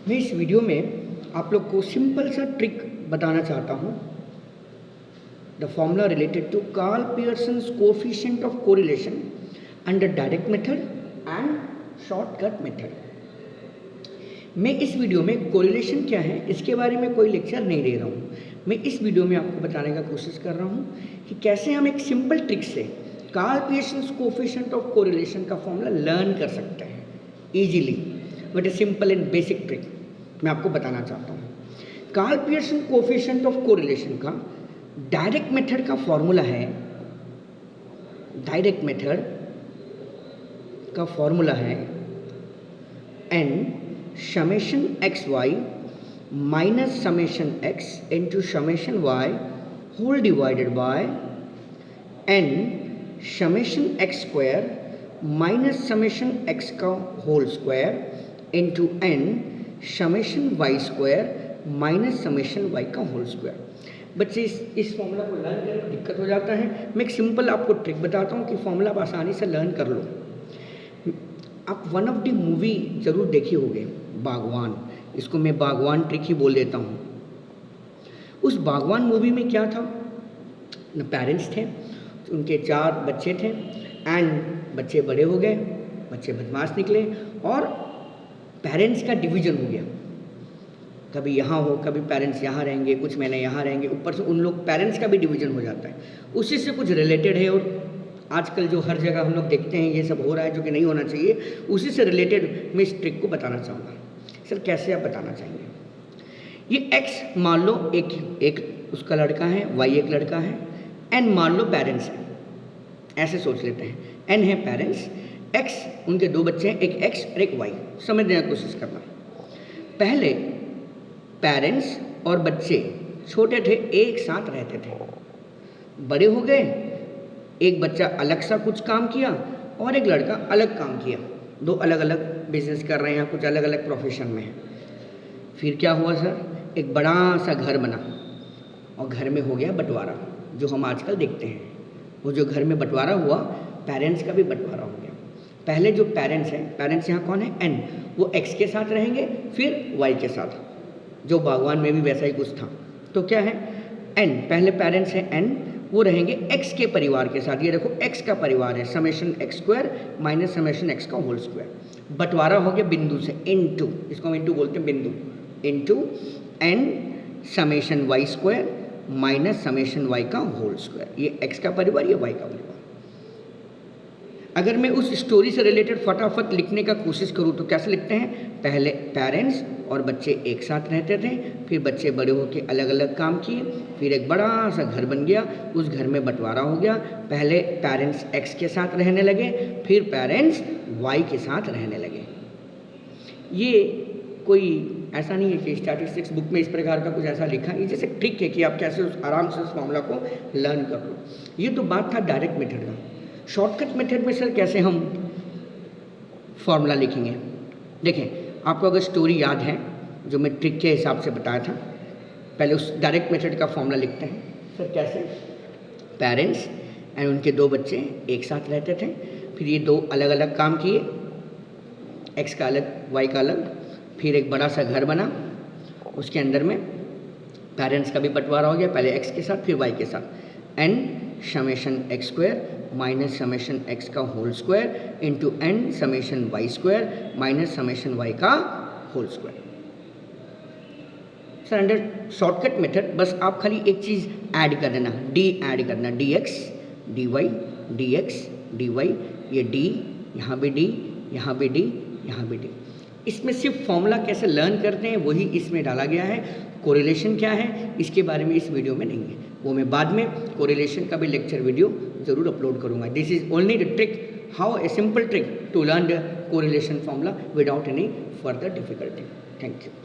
मैं इस वीडियो में आप लोग को सिंपल सा ट्रिक बताना चाहता हूँ। The formula related to Karl Pearson's coefficient of correlation under direct method and shortcut method. मैं इस वीडियो में कोरिलेशन क्या है इसके बारे में कोई लेक्चर नहीं दे रहा हूँ। मैं इस वीडियो में आपको बताने का कोशिश कर रहा हूँ कि कैसे हम एक सिंपल ट्रिक से Karl Pearson's coefficient of correlation का फॉर्मूला लर्न कर सकते हैं easily with a simple and basic trick. मैं आपको बताना चाहता हूँ Karl Pearson coefficient of correlation का डायरेक्ट मेथड का फॉर्मूला है। डायरेक्ट मेथड का फॉर्मूला है n summation x y minus summation x into summation y whole divided by n summation x square minus summation x का whole square into n summation y square minus summation y का whole square. बच्चे इस formula को learn करने में दिक्कत हो जाता है। मैं एक सिंपल आपको ट्रिक बताता हूँ कि फॉर्मूला आप आसानी से लर्न कर लो। आप वन ऑफ द मूवी ज़रूर देखे होंगे, बागवान। इसको मैं बागवान ट्रिक ही बोल देता हूँ। उस बागवान मूवी में क्या था, पेरेंट्स थे, उनके 4 बच्चे थे एंड बच्चे बड़े हो गए, बच्चे बदमाश निकले और पेरेंट्स का डिवीज़न हो गया। कभी यहाँ हो, कभी पेरेंट्स यहाँ रहेंगे, कुछ महीने यहाँ रहेंगे, ऊपर से उन लोग पेरेंट्स का भी डिवीज़न हो जाता है। उसी से कुछ रिलेटेड है और आजकल जो हर जगह हम लोग देखते हैं ये सब हो रहा है जो कि नहीं होना चाहिए। उसी से रिलेटेड मैं इस ट्रिक को बताना चाहूँगा। सर कैसे आप बताना चाहेंगे? ये x मान लो एक उसका लड़का है, y एक लड़का है, n मान लो पेरेंट्स है। ऐसे सोच लेते हैं n है पेरेंट्स, x उनके 2 बच्चे हैं, एक x और एक y। समझने की कोशिश करना। पहले पेरेंट्स और बच्चे छोटे थे, एक साथ रहते थे। बड़े हो गए, एक बच्चा अलग सा कुछ काम किया और एक लड़का अलग काम किया। 2 अलग अलग बिजनेस कर रहे हैं, कुछ अलग अलग प्रोफेशन में हैं। फिर क्या हुआ सर, एक बड़ा सा घर बना और घर में हो गया बंटवारा, जो हम आजकल देखते हैं। वो जो घर में बंटवारा हुआ, पेरेंट्स का भी बंटवारा हो गया। पहले जो पेरेंट्स हैं, पेरेंट्स यहाँ कौन है, n, वो x के साथ रहेंगे, फिर y के साथ। जो बागवान में भी वैसा ही कुछ था। तो क्या है, n, पहले पेरेंट्स हैं n, वो रहेंगे x के परिवार के साथ। ये देखो x का परिवार है, summation x square minus summation x का होल स्क्वायर। बंटवारा हो गया बिंदु से, इनटू, इसको हम इनटू बोलते हैं, बिंदु, into n summation y square minus summation y का होल स्क्वायर। ये x का परिवार, ये y का परिवार। अगर मैं उस स्टोरी से रिलेटेड फटाफट लिखने का कोशिश करूँ तो कैसे लिखते हैं? पहले पेरेंट्स और बच्चे एक साथ रहते थे, फिर बच्चे बड़े होकर अलग अलग काम किए, फिर एक बड़ा सा घर बन गया, उस घर में बंटवारा हो गया। पहले पेरेंट्स x के साथ रहने लगे, फिर पेरेंट्स y के साथ रहने लगे। ये कोई ऐसा नहीं है कि स्टैटिस्टिक्स बुक में इस प्रकार का कुछ ऐसा लिखा है। ये जैसे ट्रिक है कि आप कैसे आराम से उस मामला को लर्न कर लो। ये तो बात था डायरेक्ट मेथड का। शॉर्टकट मेथड में सर कैसे हम फॉर्मूला लिखेंगे? देखें, आपको अगर स्टोरी याद है जो मैं ट्रिक के हिसाब से बताया था, पहले उस डायरेक्ट मेथड का फॉर्मूला लिखते हैं। सर कैसे? पेरेंट्स एंड उनके 2 बच्चे एक साथ रहते थे, फिर ये 2 अलग अलग काम किए, x का अलग, y का अलग, फिर एक बड़ा सा घर बना, उसके अंदर में पेरेंट्स का भी बंटवारा हो गया, पहले x के साथ फिर y के साथ। n summation x square minus summation x का whole square into n summation y square minus summation y का whole square. Sir under shortcut method बस आप खाली एक चीज़ ऐड कर देना, d ऐड करना, dx dy dx dy, ये d, यहाँ भी d, यहाँ भी d, यहाँ भी d। इसमें सिर्फ फॉर्मूला कैसे लर्न करते हैं वही इसमें डाला गया है। कोरिलेशन क्या है इसके बारे में इस वीडियो में नहीं है, वो मैं बाद में कोरिलेशन का भी लेक्चर वीडियो ज़रूर अपलोड करूँगा। This is only the trick, how a simple trick to learn the correlation formula without any further difficulty. Thank you.